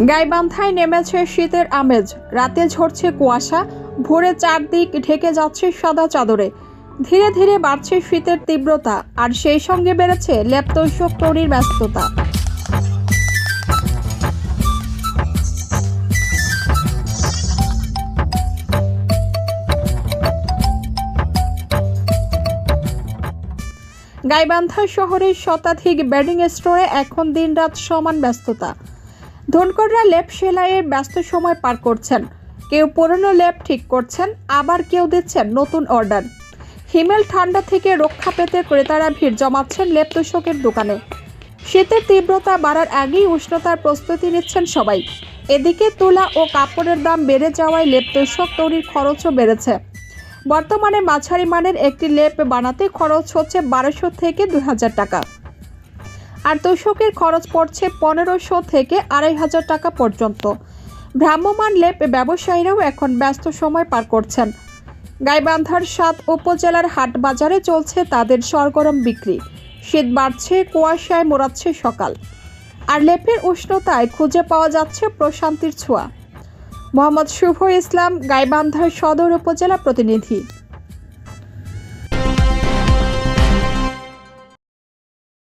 গাইবান্ধায় নেমেছে শীতের আমেজ। রাতে ঝরছে কুয়াশা, ভোরে চারদিক ঢেকে যাচ্ছে সাদা চাদরে। ধীরে ধীরে বাড়ছে শীতের তীব্রতা, আর সেই সঙ্গে বেড়েছে লেপ তোষক তৈরির ব্যস্ততা। গাইবান্ধা শহরের শতাধিক বেডিং স্টোরে এখন দিনরাত সমান ব্যস্ততা। ধনকররা লেপ সেলাইয়ের ব্যস্ত সময় পার করছেন। কেউ পুরনো লেপ ঠিক করছেন, আবার কেউ দিচ্ছেন নতুন অর্ডার। হিমেল ঠান্ডা থেকে রক্ষা পেতে ক্রেতারা ভিড় জমাচ্ছেন লেপ তোষকের দোকানে। শীতের তীব্রতা বাড়ার আগেই উষ্ণতার প্রস্তুতি নিচ্ছেন সবাই। এদিকে তুলা ও কাপড়ের দাম বেড়ে যাওয়ায় লেপ তোষক তৈরির খরচও বেড়েছে। বর্তমানে মাঝারি মানের একটি লেপ বানাতে খরচ হচ্ছে 1200 থেকে 2000 টাকা, আর তোষকের খরচ পড়ছে 1500 থেকে 2500 টাকা পর্যন্ত। ভ্রাম্যমাণ লেপ ব্যবসায়ীরাও এখন ব্যস্ত সময় পার করছেন। গাইবান্ধার 7 উপজেলার হাট বাজারে চলছে তাদের সরগরম বিক্রি। শীত বাড়ছে, কুয়াশায় মোড়াচ্ছে সকাল, আর লেপের উষ্ণতায় খুঁজে পাওয়া যাচ্ছে প্রশান্তির ছোঁয়া। মোহাম্মদ শুভ ইসলাম, গাইবান্ধার সদর উপজেলা প্রতিনিধি।